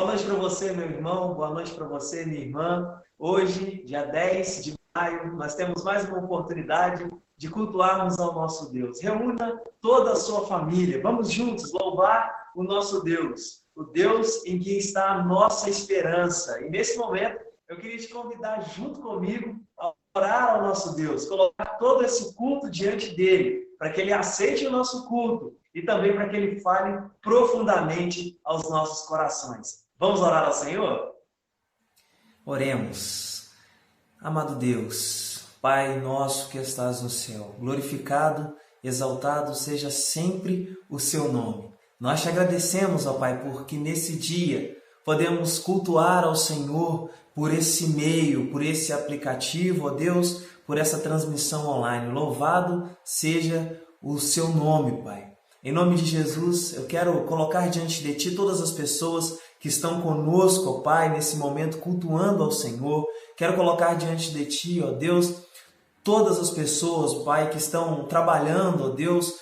Boa noite para você, meu irmão. Boa noite para você, minha irmã. Hoje, dia 10 de maio, nós temos mais uma oportunidade de cultuarmos ao nosso Deus. Reúna toda a sua família. Vamos juntos louvar o nosso Deus, o Deus em quem está a nossa esperança. E nesse momento, eu queria te convidar junto comigo a orar ao nosso Deus, colocar todo esse culto diante dele, para que ele aceite o nosso culto e também para que ele fale profundamente aos nossos corações. Vamos orar ao Senhor? Oremos. Amado Deus, Pai nosso que estás no céu, glorificado, exaltado seja sempre o seu nome. Nós te agradecemos, ó Pai, porque nesse dia podemos cultuar ao Senhor por esse meio, por esse aplicativo, ó Deus, por essa transmissão online. Louvado seja o seu nome, Pai. Em nome de Jesus, eu quero colocar diante de Ti todas as pessoas que estão conosco, ó Pai, nesse momento cultuando ao Senhor. Quero colocar diante de Ti, ó Deus, todas as pessoas, Pai, que estão trabalhando, ó Deus,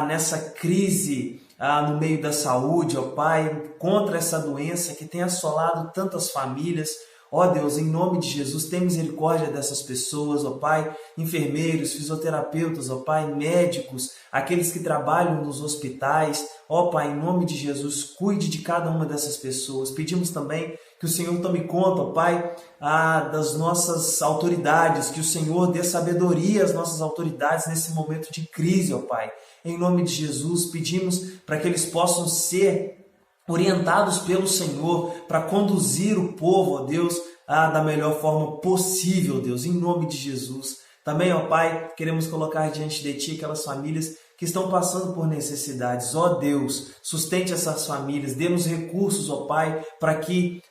nessa crise no meio da saúde, ó Pai, contra essa doença que tem assolado tantas famílias. Ó Deus, em nome de Jesus, tem misericórdia dessas pessoas, ó Pai, enfermeiros, fisioterapeutas, ó Pai, médicos, aqueles que trabalham nos hospitais. Ó Pai, em nome de Jesus, cuide de cada uma dessas pessoas. Pedimos também que o Senhor tome conta, ó Pai, das nossas autoridades, que o Senhor dê sabedoria às nossas autoridades nesse momento de crise, ó Pai. Em nome de Jesus, pedimos para que eles possam ser orientados pelo Senhor para conduzir o povo, ó Deus, da melhor forma possível, Deus, em nome de Jesus. Também, ó Pai, queremos colocar diante de Ti aquelas famílias que estão passando por necessidades. Ó Deus, sustente essas famílias, dê-nos recursos, ó Pai, para que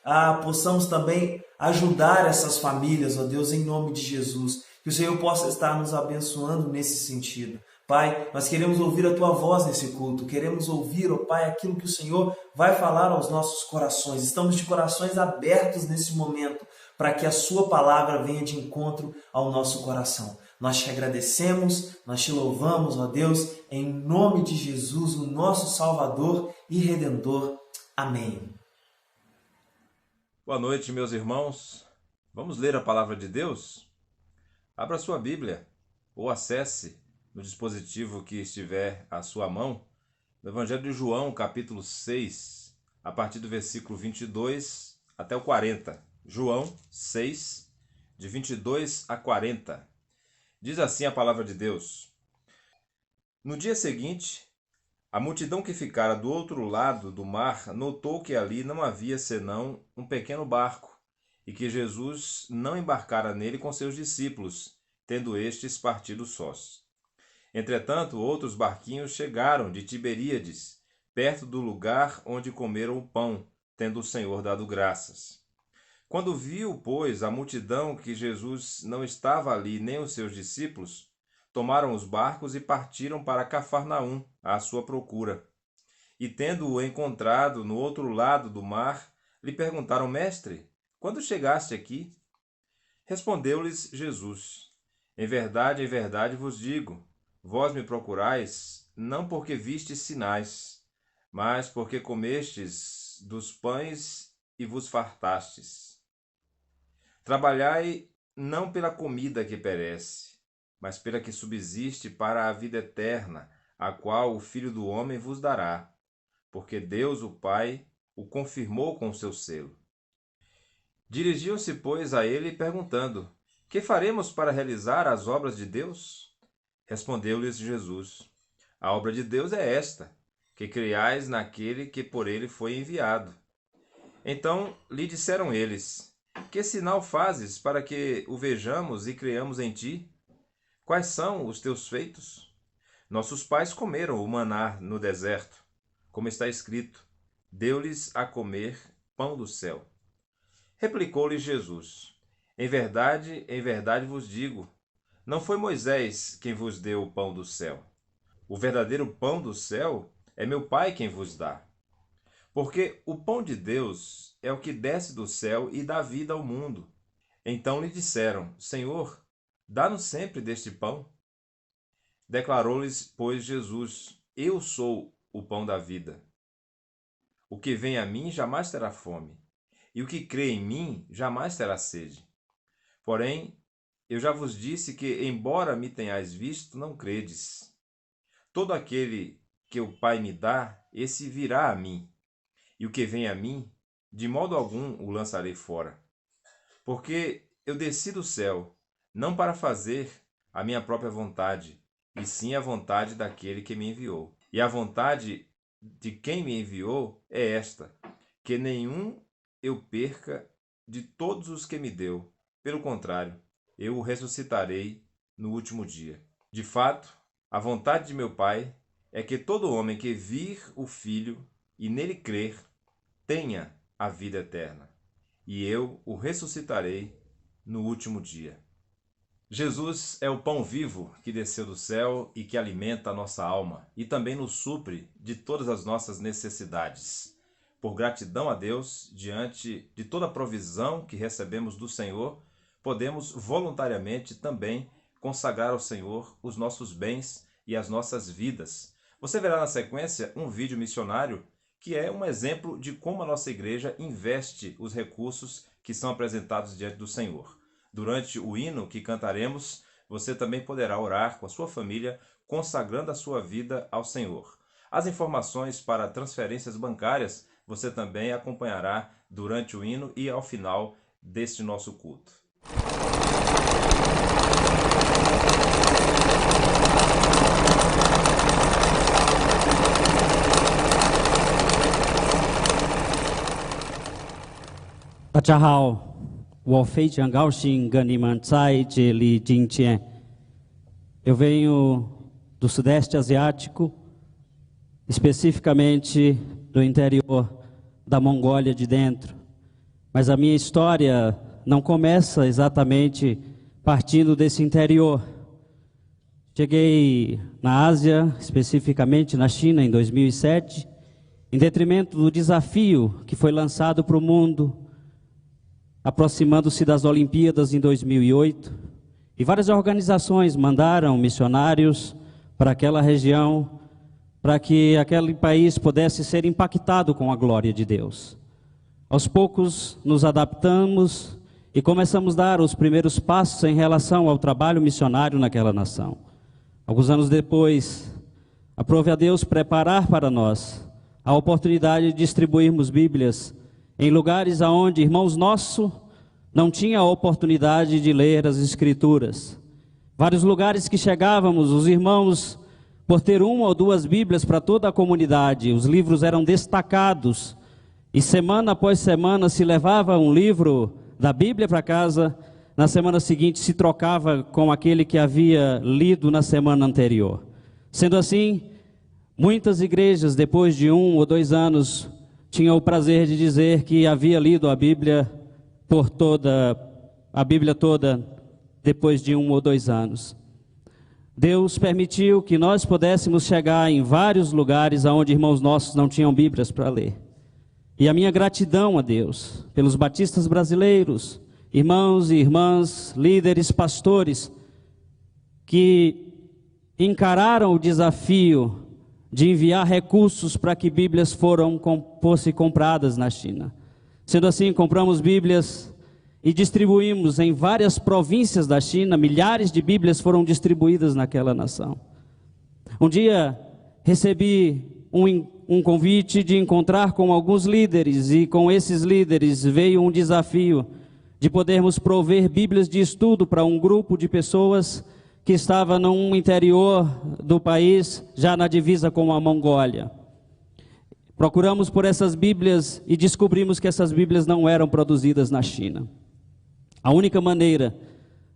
possamos também ajudar essas famílias, ó Deus, em nome de Jesus. Que o Senhor possa estar nos abençoando nesse sentido. Pai, nós queremos ouvir a Tua voz nesse culto, queremos ouvir, ó Pai, aquilo que o Senhor vai falar aos nossos corações. Estamos de corações abertos nesse momento, para que a Sua palavra venha de encontro ao nosso coração. Nós te agradecemos, nós te louvamos, ó Deus, em nome de Jesus, o nosso Salvador e Redentor. Amém. Boa noite, meus irmãos. Vamos ler a palavra de Deus? Abra sua Bíblia ou acesse no dispositivo que estiver à sua mão, no Evangelho de João, capítulo 6, a partir do versículo 22 até o 40. João 6, de 22 a 40. Diz assim a palavra de Deus: No dia seguinte, a multidão que ficara do outro lado do mar notou que ali não havia senão um pequeno barco, e que Jesus não embarcara nele com seus discípulos, tendo estes partido sós. Entretanto, outros barquinhos chegaram de Tiberíades, perto do lugar onde comeram o pão, tendo o Senhor dado graças. Quando viu, pois, a multidão que Jesus não estava ali nem os seus discípulos, tomaram os barcos e partiram para Cafarnaum, à sua procura. E tendo-o encontrado no outro lado do mar, lhe perguntaram: Mestre, quando chegaste aqui? Respondeu-lhes Jesus: em verdade vos digo, vós me procurais, não porque vistes sinais, mas porque comestes dos pães e vos fartastes. Trabalhai não pela comida que perece, mas pela que subsiste para a vida eterna, a qual o Filho do Homem vos dará, porque Deus, o Pai, o confirmou com seu selo. Dirigiam-se, pois, a ele perguntando: Que faremos para realizar as obras de Deus? Respondeu-lhes Jesus: A obra de Deus é esta, que creiais naquele que por ele foi enviado. Então lhe disseram eles: Que sinal fazes para que o vejamos e creiamos em ti? Quais são os teus feitos? Nossos pais comeram o maná no deserto, como está escrito: Deu-lhes a comer pão do céu. Replicou-lhe Jesus: em verdade vos digo, não foi Moisés quem vos deu o pão do céu. O verdadeiro pão do céu é meu Pai quem vos dá. Porque o pão de Deus é o que desce do céu e dá vida ao mundo. Então lhe disseram: Senhor, dá-nos sempre deste pão. Declarou-lhes, pois, Jesus: Eu sou o pão da vida. O que vem a mim jamais terá fome, e o que crê em mim jamais terá sede. Porém, eu já vos disse que, embora me tenhais visto, não credes. Todo aquele que o Pai me dá, esse virá a mim, e o que vem a mim, de modo algum o lançarei fora. Porque eu desci do céu, não para fazer a minha própria vontade, e sim a vontade daquele que me enviou. E a vontade de quem me enviou é esta, que nenhum eu perca de todos os que me deu. Pelo contrário, eu o ressuscitarei no último dia. De fato, a vontade de meu Pai é que todo homem que vir o Filho e nele crer, tenha a vida eterna, e eu o ressuscitarei no último dia. Jesus é o pão vivo que desceu do céu e que alimenta a nossa alma e também nos supre de todas as nossas necessidades. Por gratidão a Deus, diante de toda a provisão que recebemos do Senhor, podemos voluntariamente também consagrar ao Senhor os nossos bens e as nossas vidas. Você verá na sequência um vídeo missionário que é um exemplo de como a nossa igreja investe os recursos que são apresentados diante do Senhor. Durante o hino que cantaremos, você também poderá orar com a sua família, consagrando a sua vida ao Senhor. As informações para transferências bancárias você também acompanhará durante o hino e ao final deste nosso culto. Eu venho do Sudeste Asiático, especificamente do interior da Mongólia de dentro. Mas a minha história não começa exatamente partindo desse interior. Cheguei na Ásia, especificamente na China, em 2007, em detrimento do desafio que foi lançado para o mundo, aproximando-se das Olimpíadas em 2008, e várias organizações mandaram missionários para aquela região, para que aquele país pudesse ser impactado com a glória de Deus. Aos poucos nos adaptamos e começamos a dar os primeiros passos em relação ao trabalho missionário naquela nação. Alguns anos depois, aprove a Deus preparar para nós a oportunidade de distribuirmos Bíblias em lugares onde irmãos nossos não tinham a oportunidade de ler as Escrituras. Vários lugares que chegávamos, os irmãos, por ter uma ou duas Bíblias para toda a comunidade, os livros eram destacados, e semana após semana se levava um livro da Bíblia para casa, na semana seguinte se trocava com aquele que havia lido na semana anterior. Sendo assim, muitas igrejas, depois de 1 ou 2 anos, tinham o prazer de dizer que havia lido a Bíblia toda, depois de 1 ou 2 anos. Deus permitiu que nós pudéssemos chegar em vários lugares onde irmãos nossos não tinham Bíblias para ler. E a minha gratidão a Deus, pelos batistas brasileiros, irmãos e irmãs, líderes, pastores, que encararam o desafio de enviar recursos para que Bíblias fossem compradas na China. Sendo assim, compramos Bíblias e distribuímos em várias províncias da China. Milhares de Bíblias foram distribuídas naquela nação. Um dia recebi um convite de encontrar com alguns líderes, e com esses líderes veio um desafio de podermos prover Bíblias de estudo para um grupo de pessoas que estava no interior do país, já na divisa com a Mongólia. Procuramos por essas Bíblias e descobrimos que essas Bíblias não eram produzidas na China. A única maneira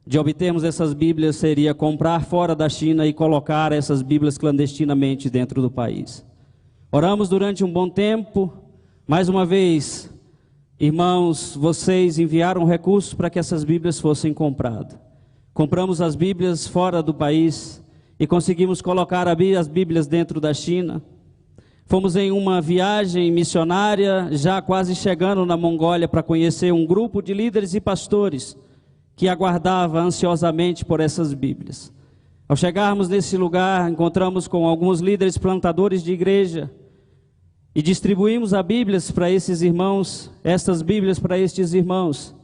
de obtermos essas Bíblias seria comprar fora da China e colocar essas Bíblias clandestinamente dentro do país. Oramos durante um bom tempo. Mais uma vez, irmãos, vocês enviaram recursos para que essas Bíblias fossem compradas. Compramos as Bíblias fora do país e conseguimos colocar as Bíblias dentro da China. Fomos em uma viagem missionária, já quase chegando na Mongólia, para conhecer um grupo de líderes e pastores que aguardava ansiosamente por essas Bíblias. Ao chegarmos nesse lugar, encontramos com alguns líderes plantadores de igreja e distribuímos as Bíblias para esses irmãos, estas Bíblias para estes irmãos.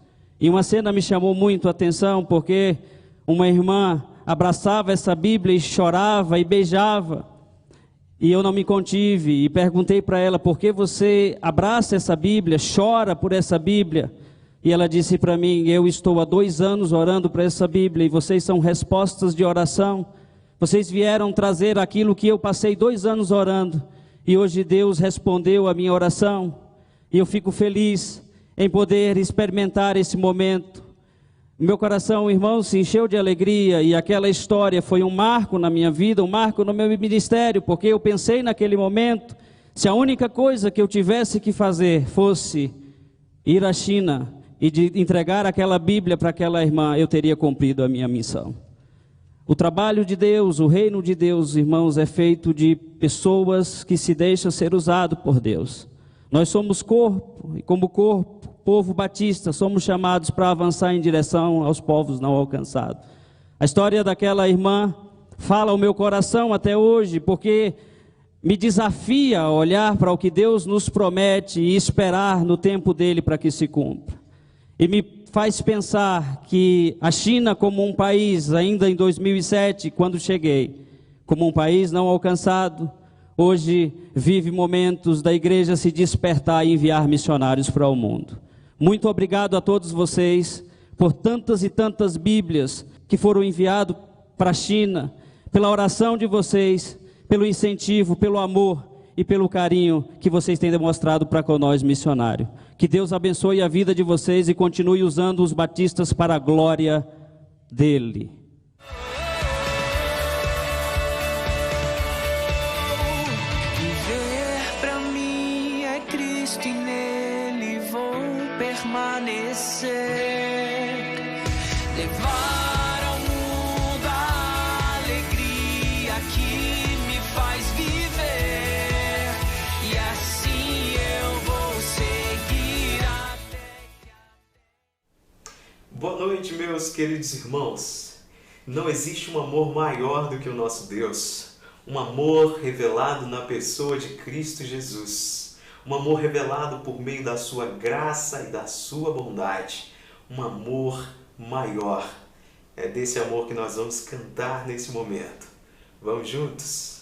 E uma cena me chamou muito a atenção, porque uma irmã abraçava essa Bíblia e chorava e beijava. E eu não me contive e perguntei para ela: por que você abraça essa Bíblia, chora por essa Bíblia? E ela disse para mim: eu estou há 2 anos orando para essa Bíblia e vocês são respostas de oração. Vocês vieram trazer aquilo que eu passei 2 anos orando e hoje Deus respondeu a minha oração. E eu fico feliz em poder experimentar esse momento. Meu coração, irmão, se encheu de alegria e aquela história foi um marco na minha vida, um marco no meu ministério, porque eu pensei naquele momento, se a única coisa que eu tivesse que fazer fosse ir à China e de entregar aquela Bíblia para aquela irmã, eu teria cumprido a minha missão. O trabalho de Deus, o reino de Deus, irmãos, é feito de pessoas que se deixam ser usado por Deus. Nós somos corpo, e como corpo, povo batista, somos chamados para avançar em direção aos povos não alcançados. A história daquela irmã fala ao meu coração até hoje, porque me desafia a olhar para o que Deus nos promete e esperar no tempo dele para que se cumpra. E me faz pensar que a China, como um país, ainda em 2007, quando cheguei, como um país não alcançado, hoje vive momentos da igreja se despertar e enviar missionários para o mundo. Muito obrigado a todos vocês por tantas e tantas Bíblias que foram enviadas para a China, pela oração de vocês, pelo incentivo, pelo amor e pelo carinho que vocês têm demonstrado para com nós missionários. Que Deus abençoe a vida de vocês e continue usando os batistas para a glória dele. Viver pra mim é Cristo e nele vou permanecer. Levar ao mundo a alegria que me faz viver. E assim eu vou seguir até que... Boa noite, meus queridos irmãos. Não existe um amor maior do que o nosso Deus. Um amor revelado na pessoa de Cristo Jesus. Um amor revelado por meio da sua graça e da sua bondade. Um amor maior. É desse amor que nós vamos cantar nesse momento. Vamos juntos?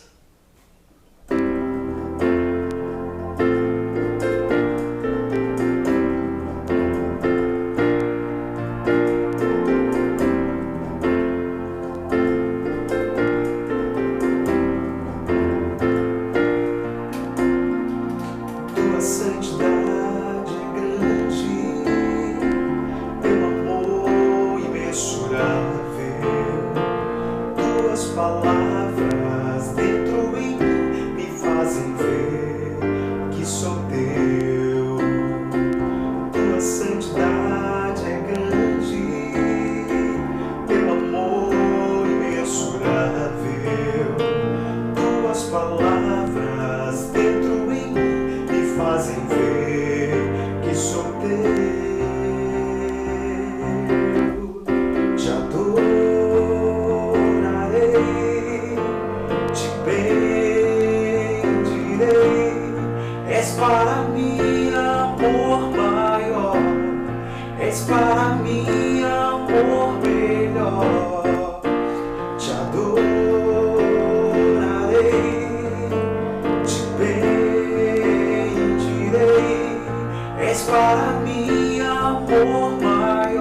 Para mim, amor maior.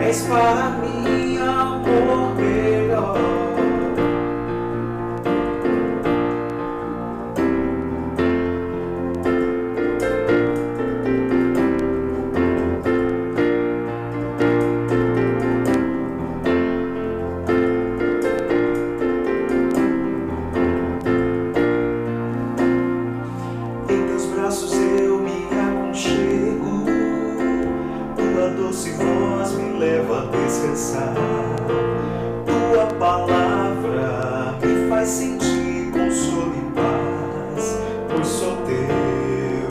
és para mim amor melhor. Em teus braços eu me aconchego, tua doce voz me leva a descansar. Tua palavra me faz sentir consolo e paz, pois sou teu.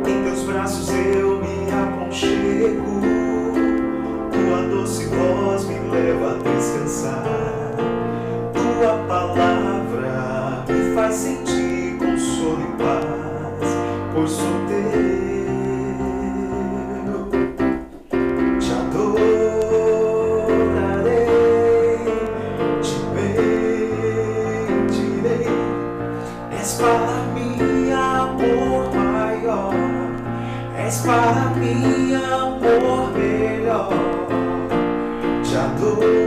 Em teus braços eu me aconchego, tua doce voz me leva a descansar. Tua palavra me faz sentir consolo e paz, pois sou teu. Te adorarei, te bendirei. És para mim amor maior, és para mim amor melhor. Te adorarei,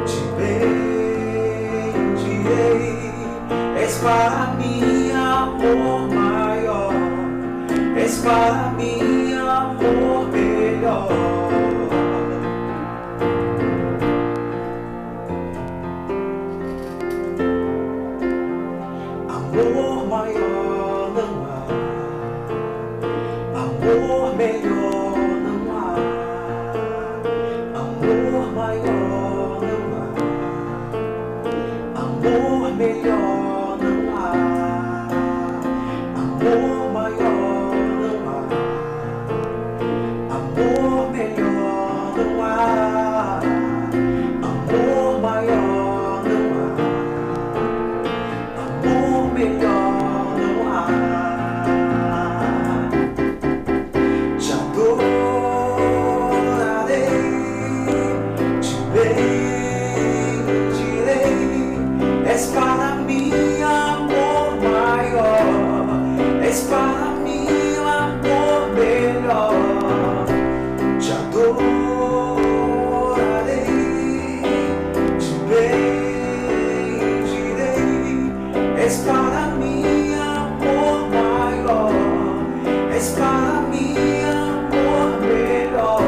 te bendirei. És para mim amor maior, és para mim amor melhor. Amor maior não há, amor melhor não há, amor maior não há, amor melhor não há, amor maior não há, amor melhor não há, amor maior não há, amor melhor não há. Te adorarei, te bendirei. És para mim amor maior, és para mim amor melhor. Te adorarei, te bendirei. És para mim amor maior, és para mim amor melhor.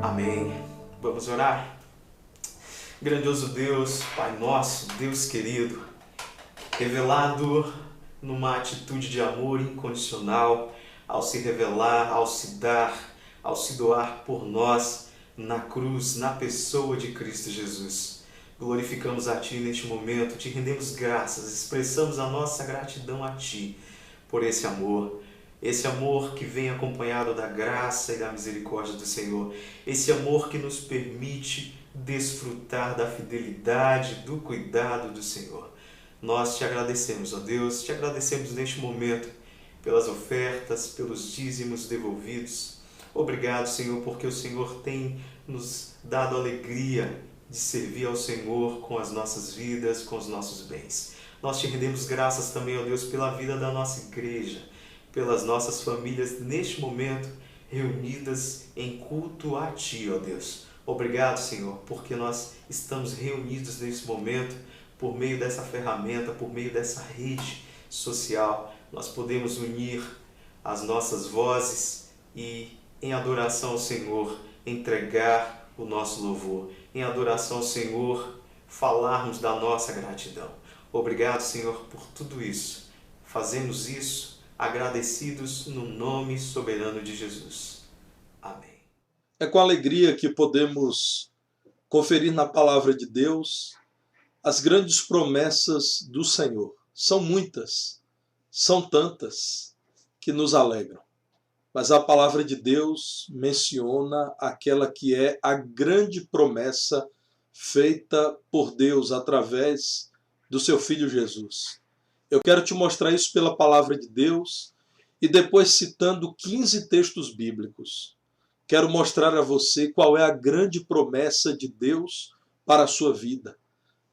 Amém. Vamos orar? Grandioso Deus, Pai nosso, Deus querido, revelado numa atitude de amor incondicional, ao se revelar, ao se dar, ao se doar por nós na cruz, na pessoa de Cristo Jesus. Glorificamos a Ti neste momento, Te rendemos graças, expressamos a nossa gratidão a Ti por esse amor que vem acompanhado da graça e da misericórdia do Senhor, esse amor que nos permite desfrutar da fidelidade, do cuidado do Senhor. Nós Te agradecemos, ó Deus, Te agradecemos neste momento pelas ofertas, pelos dízimos devolvidos. Obrigado, Senhor, porque o Senhor tem nos dado alegria de servir ao Senhor com as nossas vidas, com os nossos bens. Nós Te rendemos graças também, ó Deus, pela vida da nossa igreja, pelas nossas famílias neste momento reunidas em culto a Ti, ó Deus. Obrigado, Senhor, porque nós estamos reunidos nesse momento por meio dessa ferramenta, por meio dessa rede social. Nós podemos unir as nossas vozes e, em adoração ao Senhor, entregar o nosso louvor. Em adoração ao Senhor, falarmos da nossa gratidão. Obrigado, Senhor, por tudo isso. Fazemos isso agradecidos no nome soberano de Jesus. Amém. É com alegria que podemos conferir na palavra de Deus as grandes promessas do Senhor. São muitas, são tantas que nos alegram. Mas a palavra de Deus menciona aquela que é a grande promessa feita por Deus através do seu Filho Jesus. Eu quero te mostrar isso pela palavra de Deus e depois citando 15 textos bíblicos. Quero mostrar a você qual é a grande promessa de Deus para a sua vida.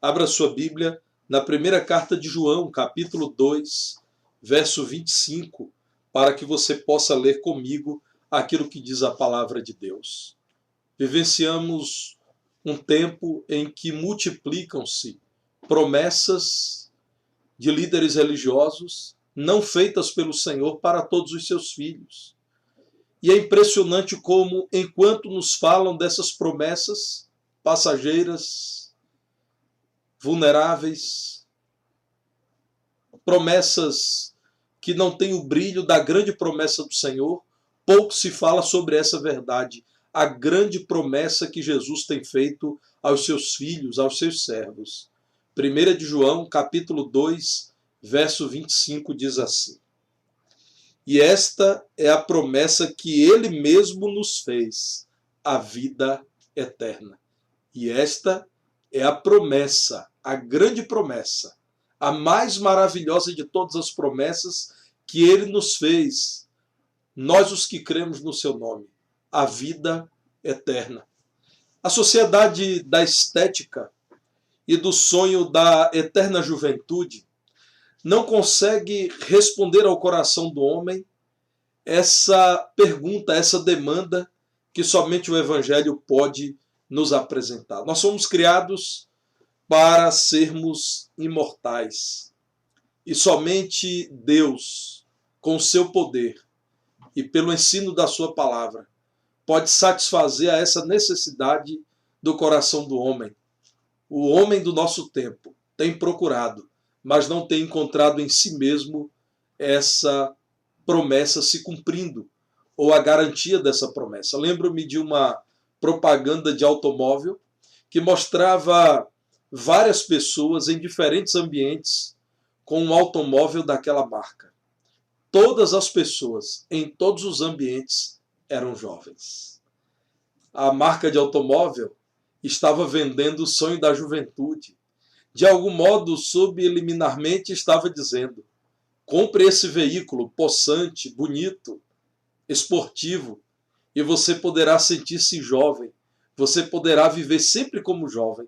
Abra sua Bíblia na primeira carta de João, capítulo 2, verso 25, para que você possa ler comigo aquilo que diz a palavra de Deus. Vivenciamos um tempo em que multiplicam-se promessas de líderes religiosos não feitas pelo Senhor para todos os seus filhos. E é impressionante como, enquanto nos falam dessas promessas passageiras, vulneráveis, promessas que não têm o brilho da grande promessa do Senhor, pouco se fala sobre essa verdade, a grande promessa que Jesus tem feito aos seus filhos, aos seus servos. 1 de João, capítulo 2, verso 25, diz assim: E esta é a promessa que ele mesmo nos fez, a vida eterna. E esta é a promessa, a grande promessa, a mais maravilhosa de todas as promessas que ele nos fez, nós os que cremos no seu nome, a vida eterna. A sociedade da estética e do sonho da eterna juventude não consegue responder ao coração do homem essa pergunta, essa demanda que somente o Evangelho pode nos apresentar. Nós somos criados para sermos imortais. E somente Deus, com o seu poder e pelo ensino da sua palavra, pode satisfazer a essa necessidade do coração do homem. O homem do nosso tempo tem procurado, mas não tem encontrado em si mesmo essa promessa se cumprindo, ou a garantia dessa promessa. Lembro-me de uma propaganda de automóvel que mostrava várias pessoas em diferentes ambientes com um automóvel daquela marca. Todas as pessoas, em todos os ambientes, eram jovens. A marca de automóvel estava vendendo o sonho da juventude. De algum modo, subliminarmente, estava dizendo: compre esse veículo possante, bonito, esportivo, e você poderá sentir-se jovem. Você poderá viver sempre como jovem.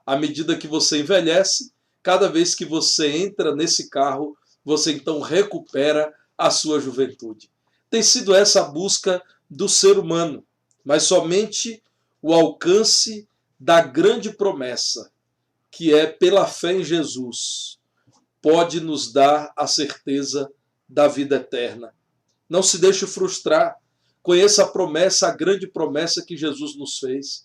À medida que você envelhece, cada vez que você entra nesse carro, você então recupera a sua juventude. Tem sido essa a busca do ser humano, mas somente o alcance da grande promessa, que é pela fé em Jesus, pode nos dar a certeza da vida eterna. Não se deixe frustrar. Conheça a promessa, a grande promessa que Jesus nos fez.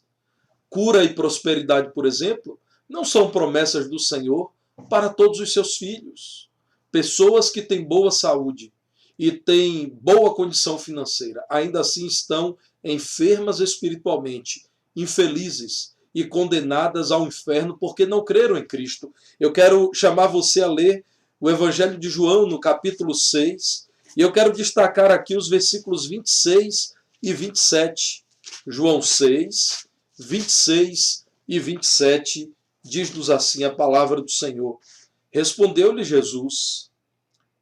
Cura e prosperidade, por exemplo, não são promessas do Senhor para todos os seus filhos. Pessoas que têm boa saúde e têm boa condição financeira, ainda assim estão enfermas espiritualmente, infelizes e condenadas ao inferno porque não creram em Cristo. Eu quero chamar você a ler o Evangelho de João no capítulo 6, e eu quero destacar aqui os versículos 26 e 27. João 6, 26 e 27, diz-nos assim a palavra do Senhor. Respondeu-lhe Jesus: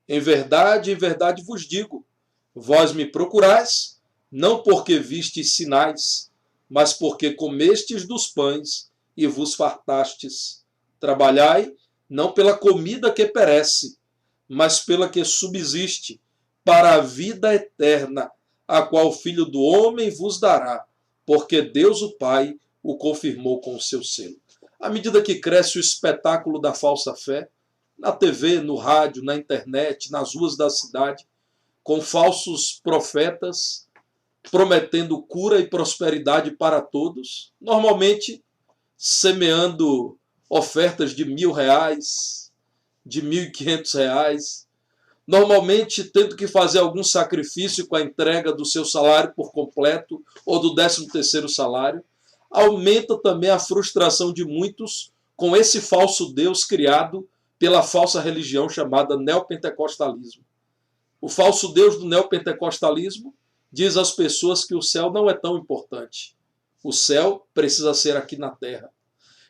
em verdade vos digo, vós me procurais, não porque vistes sinais, mas porque comestes dos pães e vos fartastes. Trabalhai, não pela comida que perece, mas pela que subsiste, para a vida eterna, a qual o Filho do Homem vos dará, porque Deus o Pai o confirmou com o seu selo. À medida que cresce o espetáculo da falsa fé, na TV, no rádio, na internet, nas ruas da cidade, com falsos profetas prometendo cura e prosperidade para todos, normalmente semeando ofertas de R$1.000, de R$1.500, normalmente tendo que fazer algum sacrifício com a entrega do seu salário por completo ou do 13º salário, aumenta também a frustração de muitos com esse falso Deus criado pela falsa religião chamada neopentecostalismo. O falso Deus do neopentecostalismo diz às pessoas que o céu não é tão importante. O céu precisa ser aqui na terra.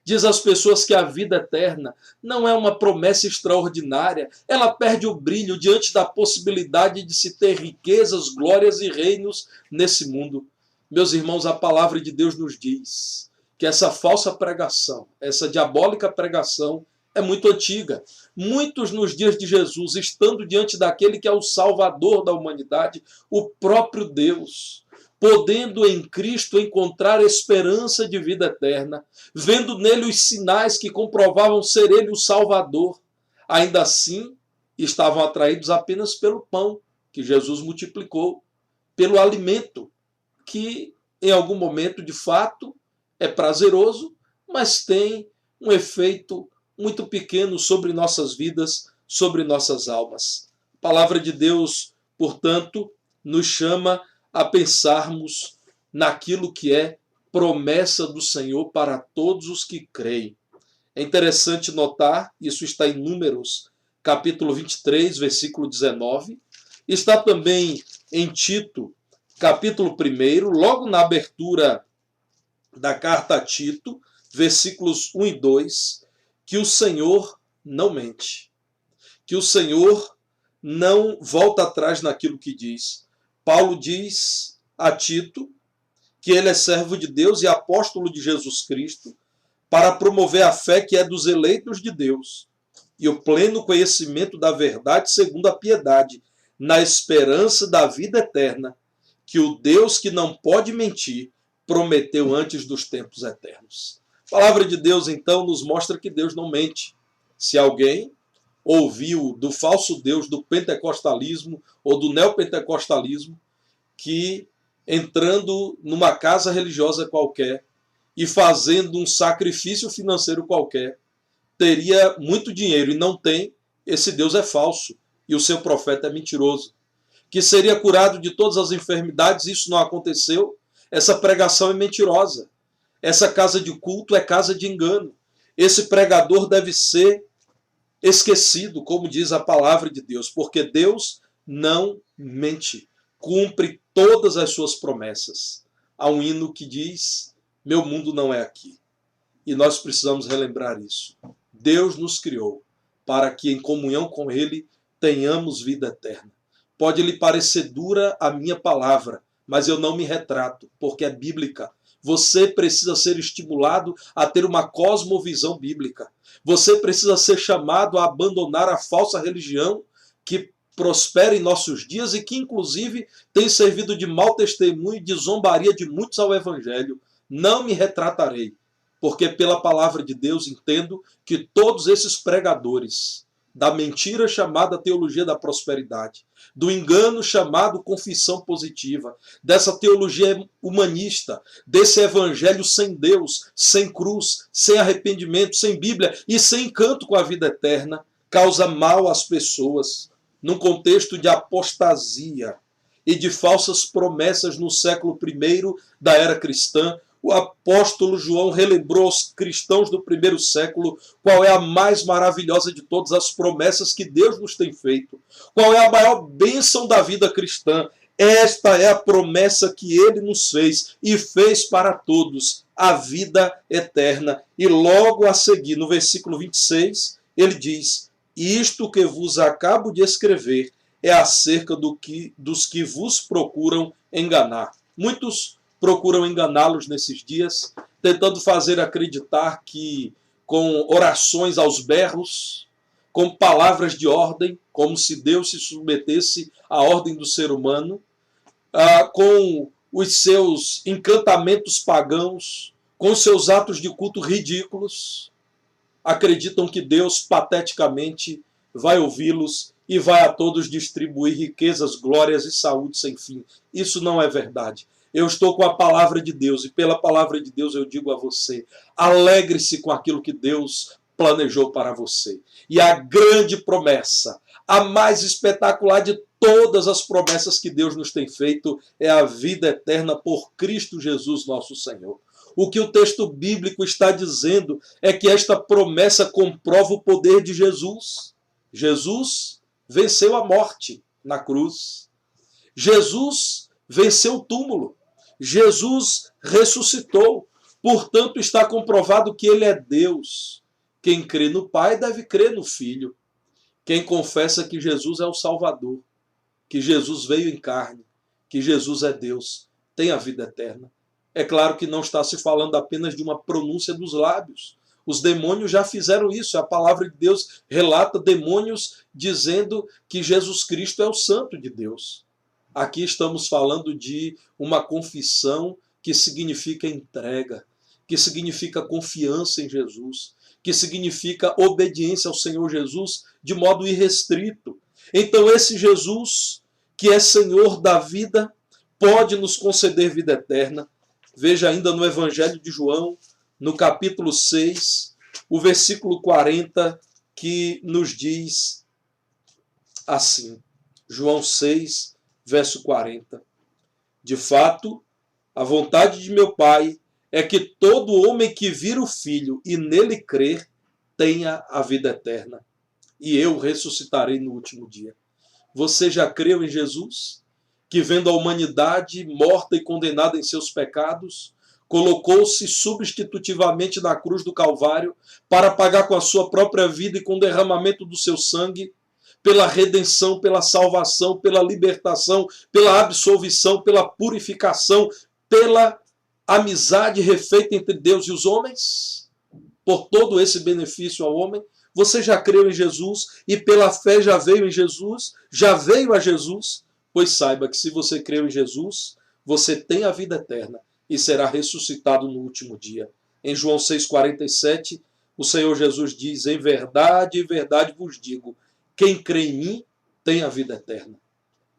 Diz às pessoas que a vida eterna não é uma promessa extraordinária. Ela perde o brilho diante da possibilidade de se ter riquezas, glórias e reinos nesse mundo. Meus irmãos, a palavra de Deus nos diz que essa falsa pregação, essa diabólica pregação é muito antiga. Muitos nos dias de Jesus, estando diante daquele que é o Salvador da humanidade, o próprio Deus, podendo em Cristo encontrar esperança de vida eterna, vendo nele os sinais que comprovavam ser ele o Salvador, ainda assim estavam atraídos apenas pelo pão que Jesus multiplicou, pelo alimento que em algum momento de fato é prazeroso, mas tem um efeito muito pequeno sobre nossas vidas, sobre nossas almas. A palavra de Deus, portanto, nos chama a pensarmos naquilo que é promessa do Senhor para todos os que creem. É interessante notar, isso está em Números, capítulo 23, versículo 19, está também em Tito, capítulo 1, logo na abertura da carta a Tito, versículos 1 e 2, que o Senhor não mente, que o Senhor não volta atrás naquilo que diz. Paulo diz a Tito que ele é servo de Deus e apóstolo de Jesus Cristo para promover a fé que é dos eleitos de Deus e o pleno conhecimento da verdade segundo a piedade, na esperança da vida eterna, que o Deus que não pode mentir prometeu antes dos tempos eternos. A palavra de Deus, então, nos mostra que Deus não mente. Se alguém ouviu do falso Deus, do pentecostalismo ou do neopentecostalismo, que entrando numa casa religiosa qualquer e fazendo um sacrifício financeiro qualquer, teria muito dinheiro e não tem, esse Deus é falso e o seu profeta é mentiroso. Que seria curado de todas as enfermidades, isso não aconteceu. Essa pregação é mentirosa. Essa casa de culto é casa de engano. Esse pregador deve ser esquecido, como diz a palavra de Deus, porque Deus não mente, cumpre todas as suas promessas. Há um hino que diz: meu mundo não é aqui. E nós precisamos relembrar isso. Deus nos criou para que em comunhão com Ele tenhamos vida eterna. Pode lhe parecer dura a minha palavra, mas eu não me retrato, porque é bíblica. Você precisa ser estimulado a ter uma cosmovisão bíblica. Você precisa ser chamado a abandonar a falsa religião que prospera em nossos dias e que, inclusive, tem servido de mau testemunho e de zombaria de muitos ao Evangelho. Não me retratarei, porque pela palavra de Deus entendo que todos esses pregadores da mentira chamada teologia da prosperidade, do engano chamado confissão positiva, dessa teologia humanista, desse evangelho sem Deus, sem cruz, sem arrependimento, sem Bíblia e sem encanto com a vida eterna, causa mal às pessoas, num contexto de apostasia e de falsas promessas no século I da era cristã. O apóstolo João relembrou aos cristãos do primeiro século qual é a mais maravilhosa de todas as promessas que Deus nos tem feito. Qual é a maior bênção da vida cristã. Esta é a promessa que ele nos fez e fez para todos, a vida eterna. E logo a seguir, no versículo 26, ele diz: isto que vos acabo de escrever é acerca dos que vos procuram enganar. Muitos procuram enganá-los nesses dias, tentando fazer acreditar que com orações aos berros, com palavras de ordem, como se Deus se submetesse à ordem do ser humano, com os seus encantamentos pagãos, com os seus atos de culto ridículos, acreditam que Deus pateticamente vai ouvi-los e vai a todos distribuir riquezas, glórias e saúde sem fim. Isso não é verdade. Eu estou com a palavra de Deus e pela palavra de Deus eu digo a você: alegre-se com aquilo que Deus planejou para você. E a grande promessa, a mais espetacular de todas as promessas que Deus nos tem feito, é a vida eterna por Cristo Jesus, nosso Senhor. O que o texto bíblico está dizendo é que esta promessa comprova o poder de Jesus. Jesus venceu a morte na cruz. Jesus venceu o túmulo. Jesus ressuscitou. Portanto, está comprovado que ele é Deus. Quem crê no Pai deve crer no Filho. Quem confessa que Jesus é o Salvador, que Jesus veio em carne, que Jesus é Deus, tem a vida eterna. É claro que não está se falando apenas de uma pronúncia dos lábios. Os demônios já fizeram isso. A palavra de Deus relata demônios dizendo que Jesus Cristo é o Santo de Deus. Aqui estamos falando de uma confissão que significa entrega, que significa confiança em Jesus, que significa obediência ao Senhor Jesus de modo irrestrito. Então esse Jesus, que é Senhor da vida, pode nos conceder vida eterna. Veja ainda no Evangelho de João, no capítulo 6, o versículo 40, que nos diz assim, João 6, verso 40. De fato, a vontade de meu Pai é que todo homem que vira o Filho e nele crer tenha a vida eterna, e eu ressuscitarei no último dia. Você já creu em Jesus, que vendo a humanidade morta e condenada em seus pecados, colocou-se substitutivamente na cruz do Calvário para pagar com a sua própria vida e com o derramamento do seu sangue pela redenção, pela salvação, pela libertação, pela absolvição, pela purificação, pela amizade refeita entre Deus e os homens, por todo esse benefício ao homem? Você já creu em Jesus e pela fé já veio em Jesus, já veio a Jesus? Pois saiba que se você creu em Jesus, você tem a vida eterna e será ressuscitado no último dia. Em João 6,47, o Senhor Jesus diz, em verdade vos digo, quem crê em mim tem a vida eterna.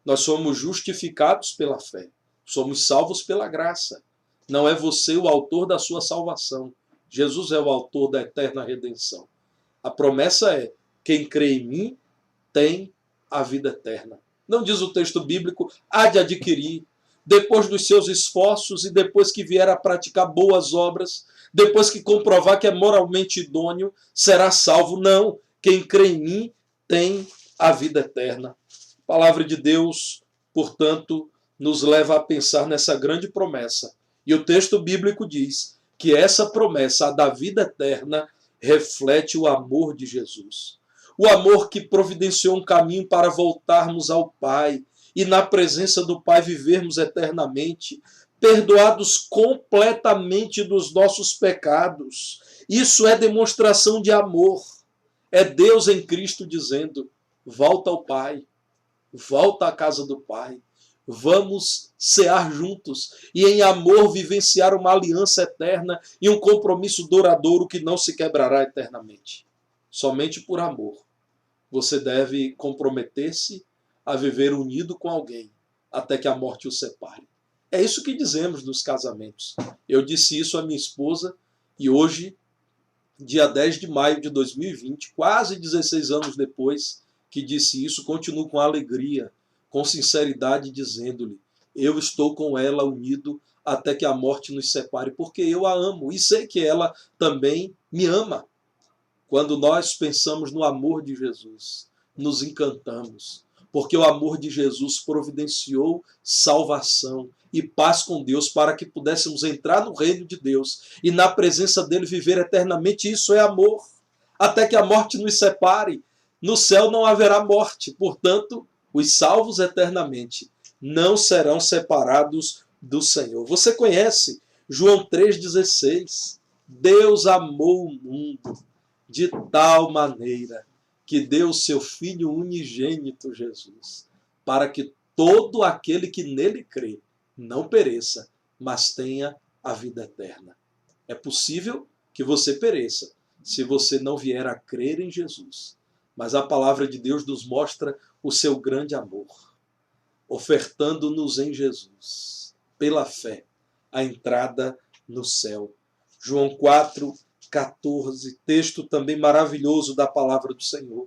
Nós somos justificados pela fé, somos salvos pela graça. Não é você o autor da sua salvação. Jesus é o autor da eterna redenção. A promessa é, quem crê em mim tem a vida eterna. Não diz o texto bíblico, há de adquirir, depois dos seus esforços e depois que vier a praticar boas obras, depois que comprovar que é moralmente idôneo, será salvo. Não, quem crê em mim tem a vida eterna. A palavra de Deus, portanto, nos leva a pensar nessa grande promessa. E o texto bíblico diz que essa promessa, a da vida eterna, reflete o amor de Jesus. O amor que providenciou um caminho para voltarmos ao Pai e na presença do Pai vivermos eternamente, perdoados completamente dos nossos pecados. Isso é demonstração de amor. É Deus em Cristo dizendo, volta ao Pai, volta à casa do Pai, vamos cear juntos e em amor vivenciar uma aliança eterna e um compromisso duradouro que não se quebrará eternamente. Somente por amor você deve comprometer-se a viver unido com alguém até que a morte o separe. É isso que dizemos nos casamentos. Eu disse isso à minha esposa e hoje, dia 10 de maio de 2020, quase 16 anos depois que disse isso, continuo com alegria, com sinceridade, dizendo-lhe, eu estou com ela unido até que a morte nos separe, porque eu a amo e sei que ela também me ama. Quando nós pensamos no amor de Jesus, nos encantamos, porque o amor de Jesus providenciou salvação e paz com Deus para que pudéssemos entrar no reino de Deus e na presença dele viver eternamente. Isso é amor, até que a morte nos separe. No céu não haverá morte, portanto, os salvos eternamente não serão separados do Senhor. Você conhece João 3,16? Deus amou o mundo de tal maneira que deu o seu Filho unigênito Jesus, para que todo aquele que nele crê não pereça, mas tenha a vida eterna. É possível que você pereça se você não vier a crer em Jesus. Mas a palavra de Deus nos mostra o seu grande amor, ofertando-nos em Jesus, pela fé, a entrada no céu. João 4,14, texto também maravilhoso da palavra do Senhor,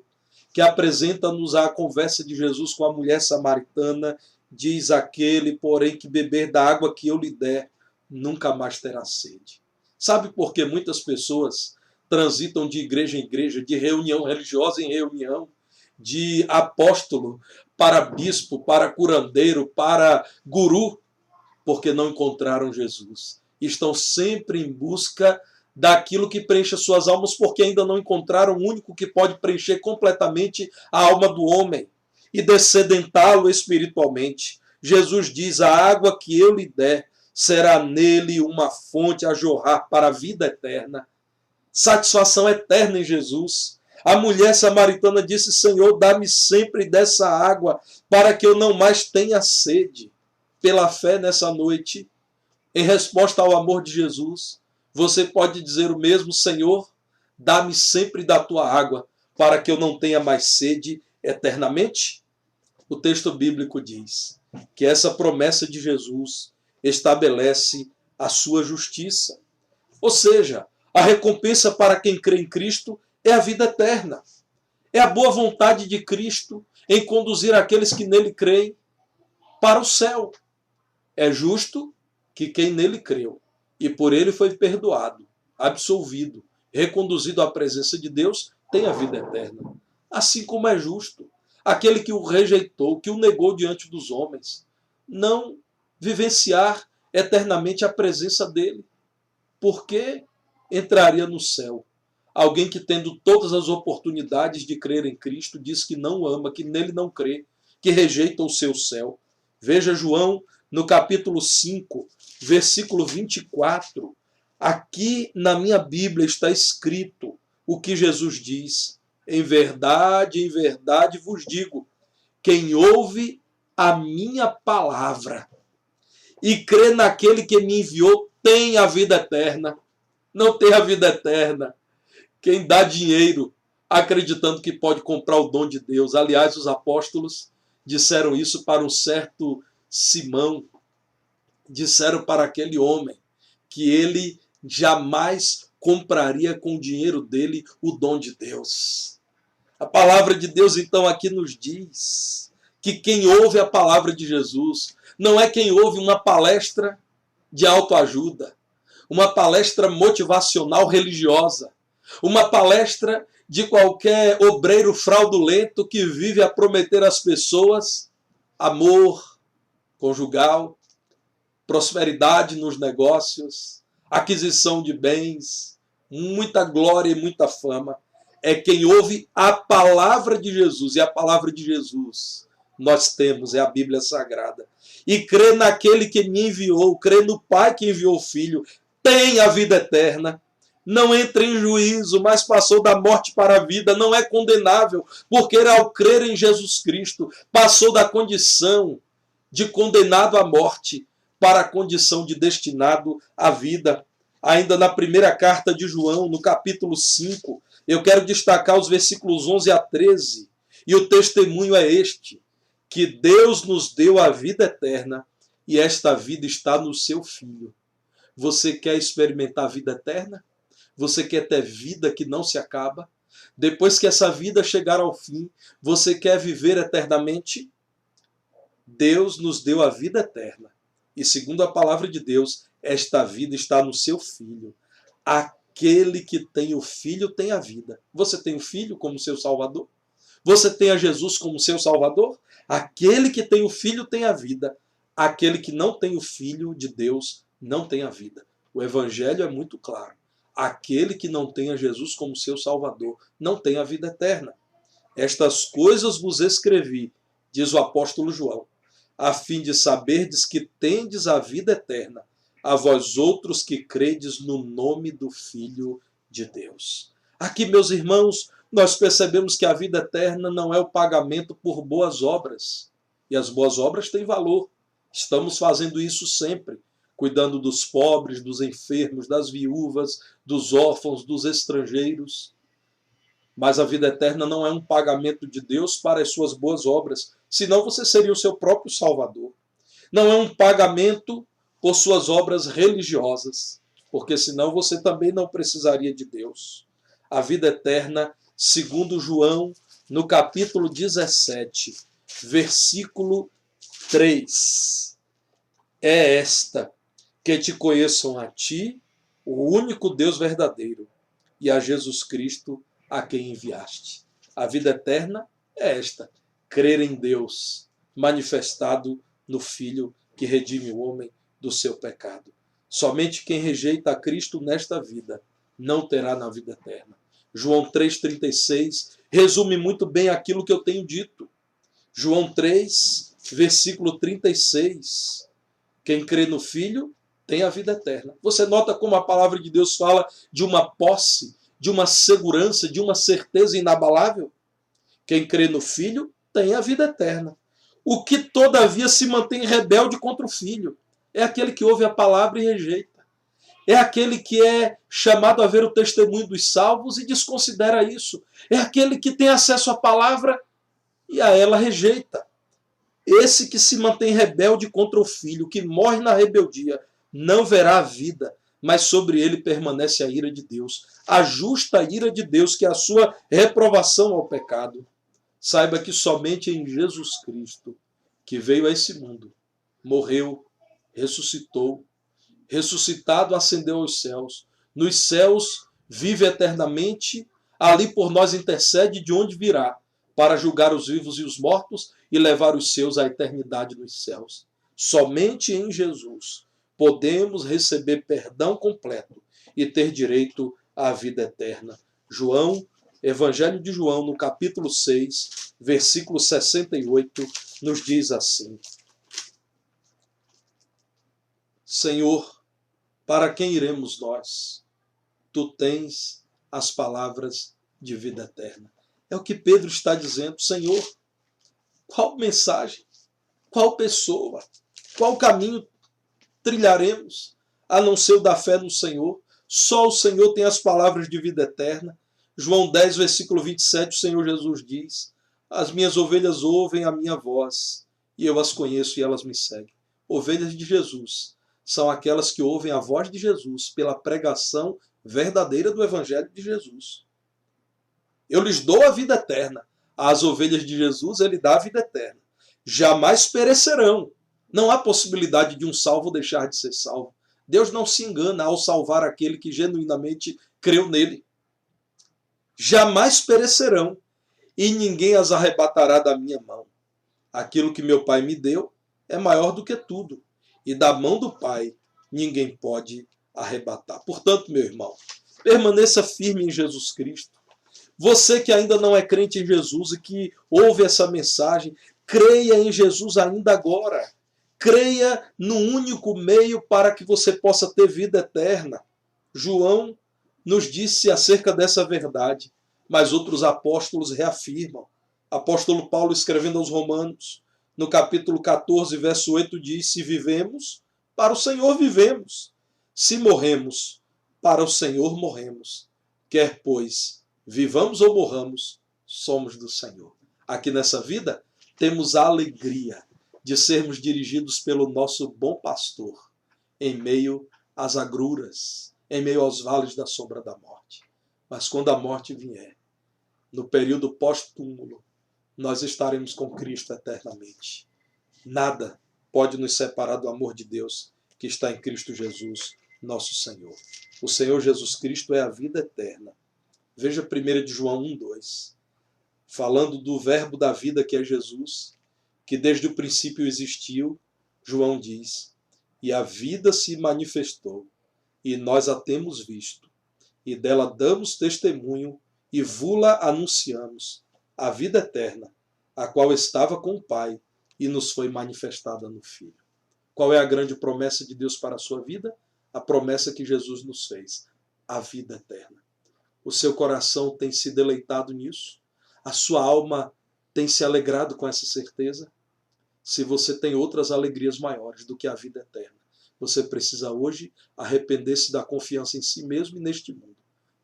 que apresenta-nos a conversa de Jesus com a mulher samaritana, diz aquele, porém, que beber da água que eu lhe der, nunca mais terá sede. Sabe por que muitas pessoas transitam de igreja em igreja, de reunião religiosa em reunião, de apóstolo para bispo, para curandeiro, para guru, porque não encontraram Jesus. Estão sempre em busca daquilo que preencha suas almas, porque ainda não encontraram o único que pode preencher completamente a alma do homem e descedentá-lo espiritualmente. Jesus diz, a água que eu lhe der será nele uma fonte a jorrar para a vida eterna. Satisfação eterna em Jesus. A mulher samaritana disse: Senhor, dá-me sempre dessa água, para que eu não mais tenha sede. Pela fé nessa noite, em resposta ao amor de Jesus, você pode dizer o mesmo: Senhor, dá-me sempre da tua água, para que eu não tenha mais sede eternamente? O texto bíblico diz que essa promessa de Jesus estabelece a sua justiça. Ou seja, a recompensa para quem crê em Cristo é a vida eterna. É a boa vontade de Cristo em conduzir aqueles que nele creem para o céu. É justo que quem nele creu e por ele foi perdoado, absolvido, reconduzido à presença de Deus, tem a vida eterna. Assim como é justo aquele que o rejeitou, que o negou diante dos homens, não vivenciar eternamente a presença dele. Porque entraria no céu alguém que, tendo todas as oportunidades de crer em Cristo, diz que não ama, que nele não crê, que rejeita o seu céu. Veja João no capítulo 5, versículo 24. Aqui na minha Bíblia está escrito o que Jesus diz: em verdade vos digo, quem ouve a minha palavra e crê naquele que me enviou tem a vida eterna. Não tem a vida eterna quem dá dinheiro acreditando que pode comprar o dom de Deus. Aliás, os apóstolos disseram isso para um certo Simão. Disseram para aquele homem que ele jamais compraria com o dinheiro dele o dom de Deus. A palavra de Deus, então, aqui nos diz que quem ouve a palavra de Jesus não é quem ouve uma palestra de autoajuda, uma palestra motivacional religiosa, uma palestra de qualquer obreiro fraudulento que vive a prometer às pessoas amor conjugal, prosperidade nos negócios, aquisição de bens, muita glória e muita fama. É quem ouve a palavra de Jesus, e a palavra de Jesus nós temos, é a Bíblia Sagrada. E crê naquele que me enviou, crê no Pai que enviou o Filho, tem a vida eterna. Não entra em juízo, mas passou da morte para a vida, não é condenável, porque ao crer em Jesus Cristo, passou da condição de condenado à morte para a condição de destinado à vida. Ainda na primeira carta de João, no capítulo 5, eu quero destacar os versículos 11 a 13, e o testemunho é este: que Deus nos deu a vida eterna, e esta vida está no seu Filho. Você quer experimentar a vida eterna? Você quer ter vida que não se acaba? Depois que essa vida chegar ao fim, você quer viver eternamente? Deus nos deu a vida eterna. E segundo a palavra de Deus, esta vida está no seu Filho. Aquele que tem o Filho tem a vida. Você tem o Filho como seu Salvador? Você tem a Jesus como seu Salvador? Aquele que tem o Filho tem a vida. Aquele que não tem o Filho de Deus não tem a vida. O Evangelho é muito claro. Aquele que não tem a Jesus como seu Salvador não tem a vida eterna. Estas coisas vos escrevi, diz o apóstolo João, a fim de saberdes que tendes a vida eterna, a vós outros que credes no nome do Filho de Deus. Aqui, meus irmãos, nós percebemos que a vida eterna não é o pagamento por boas obras. E as boas obras têm valor. Estamos fazendo isso sempre, cuidando dos pobres, dos enfermos, das viúvas, dos órfãos, dos estrangeiros. Mas a vida eterna não é um pagamento de Deus para as suas boas obras, senão você seria o seu próprio Salvador. Não é um pagamento por suas obras religiosas, porque senão você também não precisaria de Deus. A vida eterna, segundo João, no capítulo 17, versículo 3, é esta: que te conheçam a ti, o único Deus verdadeiro, e a Jesus Cristo, a quem enviaste. A vida eterna é esta: crer em Deus, manifestado no Filho que redime o homem do seu pecado. Somente quem rejeita a Cristo nesta vida não terá na vida eterna. João 3,36 resume muito bem aquilo que eu tenho dito. João 3, versículo 36. Quem crê no Filho tem a vida eterna. Você nota como a palavra de Deus fala de uma posse, de uma segurança, de uma certeza inabalável? Quem crê no Filho tem a vida eterna. O que todavia se mantém rebelde contra o Filho é aquele que ouve a palavra e rejeita. É aquele que é chamado a ver o testemunho dos salvos e desconsidera isso. É aquele que tem acesso à palavra e a ela rejeita. Esse que se mantém rebelde contra o Filho, que morre na rebeldia, não verá a vida, mas sobre ele permanece a ira de Deus. A justa ira de Deus, que é a sua reprovação ao pecado. Saiba que somente em Jesus Cristo, que veio a esse mundo, morreu, ressuscitou, ressuscitado ascendeu aos céus. Nos céus vive eternamente, ali por nós intercede, de onde virá, para julgar os vivos e os mortos e levar os seus à eternidade nos céus. Somente em Jesus podemos receber perdão completo e ter direito à vida eterna. Evangelho de João, no capítulo 6, versículo 68, nos diz assim: Senhor, para quem iremos nós? Tu tens as palavras de vida eterna. É o que Pedro está dizendo. Senhor, qual mensagem, qual pessoa, qual caminho trilharemos, a não ser o da fé no Senhor? Só o Senhor tem as palavras de vida eterna. João 10, versículo 27, o Senhor Jesus diz: as minhas ovelhas ouvem a minha voz, e eu as conheço e elas me seguem. Ovelhas de Jesus são aquelas que ouvem a voz de Jesus pela pregação verdadeira do Evangelho de Jesus. Eu lhes dou a vida eterna. Às ovelhas de Jesus ele dá a vida eterna. Jamais perecerão. Não há possibilidade de um salvo deixar de ser salvo. Deus não se engana ao salvar aquele que genuinamente creu nele. Jamais perecerão, e ninguém as arrebatará da minha mão. Aquilo que meu Pai me deu é maior do que tudo, e da mão do Pai ninguém pode arrebatar. Portanto, meu irmão, permaneça firme em Jesus Cristo. Você que ainda não é crente em Jesus e que ouve essa mensagem, creia em Jesus ainda agora. Creia no único meio para que você possa ter vida eterna. João nos disse acerca dessa verdade, mas outros apóstolos reafirmam. Apóstolo Paulo, escrevendo aos Romanos, no capítulo 14, verso 8, diz: se vivemos, para o Senhor vivemos. Se morremos, para o Senhor morremos. Quer, pois, vivamos ou morramos, somos do Senhor. Aqui nessa vida, temos a alegria de sermos dirigidos pelo nosso bom pastor, em meio às agruras, em meio aos vales da sombra da morte. Mas quando a morte vier, no período pós-túmulo, nós estaremos com Cristo eternamente. Nada pode nos separar do amor de Deus que está em Cristo Jesus, nosso Senhor. O Senhor Jesus Cristo é a vida eterna. Veja 1 de João 1:2, falando do verbo da vida que é Jesus, que desde o princípio existiu. João diz: e a vida se manifestou, e nós a temos visto, e dela damos testemunho, e vula anunciamos, a vida eterna, a qual estava com o Pai, e nos foi manifestada no Filho. Qual é a grande promessa de Deus para a sua vida? A promessa que Jesus nos fez, a vida eterna. O seu coração tem se deleitado nisso? A sua alma tem se alegrado com essa certeza? Se você tem outras alegrias maiores do que a vida eterna, você precisa hoje arrepender-se da confiança em si mesmo e neste mundo,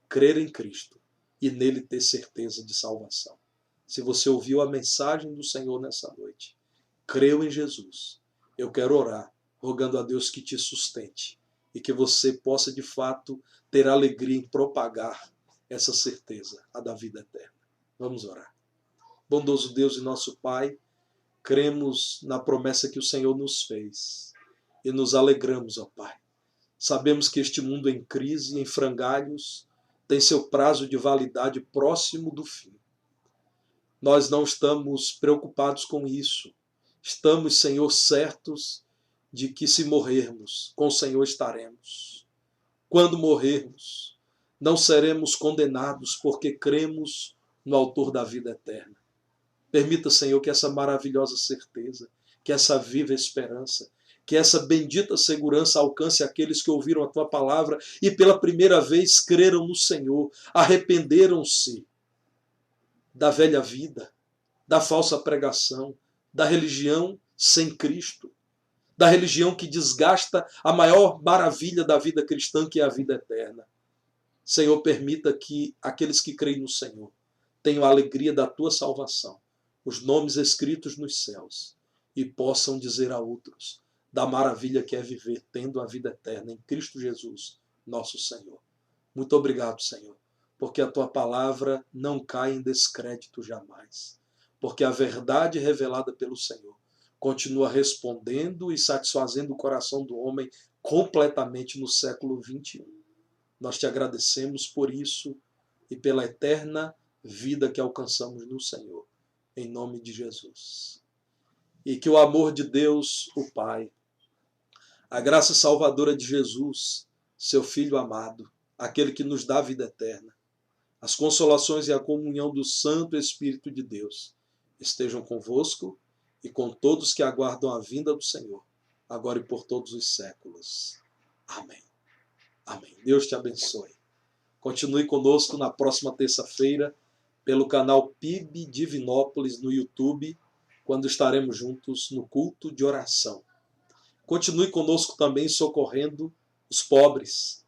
crer em Cristo e nele ter certeza de salvação. Se você ouviu a mensagem do Senhor nessa noite, creu em Jesus, eu quero orar, rogando a Deus que te sustente e que você possa de fato ter alegria em propagar essa certeza, a da vida eterna. Vamos orar. Bondoso Deus e nosso Pai, cremos na promessa que o Senhor nos fez e nos alegramos, ó Pai. Sabemos que este mundo em crise, em frangalhos, tem seu prazo de validade próximo do fim. Nós não estamos preocupados com isso. Estamos, Senhor, certos de que se morrermos, com o Senhor estaremos. Quando morrermos, não seremos condenados porque cremos no Autor da vida eterna. Permita, Senhor, que essa maravilhosa certeza, que essa viva esperança, Que essa bendita segurança alcance aqueles que ouviram a tua palavra e pela primeira vez creram no Senhor, arrependeram-se da velha vida, da falsa pregação, da religião sem Cristo, da religião que desgasta a maior maravilha da vida cristã, que é a vida eterna. Senhor, permita que aqueles que creem no Senhor tenham a alegria da tua salvação, os nomes escritos nos céus, e possam dizer a outros da maravilha que é viver tendo a vida eterna em Cristo Jesus, nosso Senhor. Muito obrigado, Senhor, porque a tua palavra não cai em descrédito jamais, porque a verdade revelada pelo Senhor continua respondendo e satisfazendo o coração do homem completamente no século 21. Nós te agradecemos por isso e pela eterna vida que alcançamos no Senhor, em nome de Jesus. E que o amor de Deus, o Pai, a graça salvadora de Jesus, seu Filho amado, aquele que nos dá a vida eterna, as consolações e a comunhão do Santo Espírito de Deus estejam convosco e com todos que aguardam a vinda do Senhor, agora e por todos os séculos. Amém. Amém. Deus te abençoe. Continue conosco na próxima terça-feira pelo canal PIB Divinópolis no YouTube, quando estaremos juntos no culto de oração. Continue conosco também socorrendo os pobres.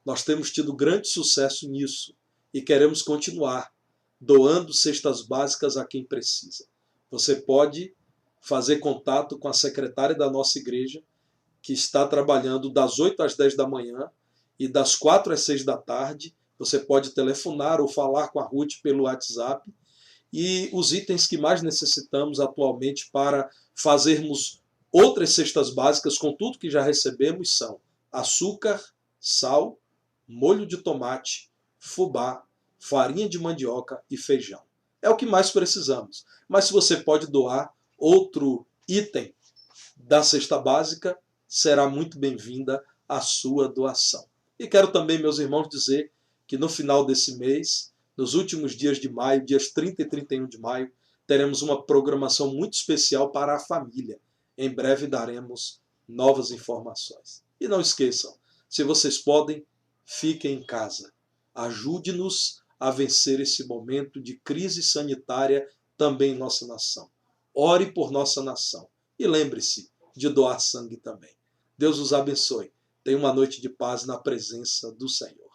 Nós temos tido grande sucesso nisso e queremos continuar doando cestas básicas a quem precisa. Você pode fazer contato com a secretária da nossa igreja, que está trabalhando das 8 às 10 da manhã e das 4 às 6 da tarde. Você pode telefonar ou falar com a Ruth pelo WhatsApp. E os itens que mais necessitamos atualmente para fazermos outras cestas básicas com tudo que já recebemos são açúcar, sal, molho de tomate, fubá, farinha de mandioca e feijão. É o que mais precisamos. Mas se você pode doar outro item da cesta básica, será muito bem-vinda a sua doação. E quero também, meus irmãos, dizer que no final desse mês, nos últimos dias de maio, dias 30 e 31 de maio, teremos uma programação muito especial para a família. Em breve daremos novas informações. E não esqueçam, se vocês podem, fiquem em casa. Ajude-nos a vencer esse momento de crise sanitária também em nossa nação. Ore por nossa nação. E lembre-se de doar sangue também. Deus os abençoe. Tenha uma noite de paz na presença do Senhor.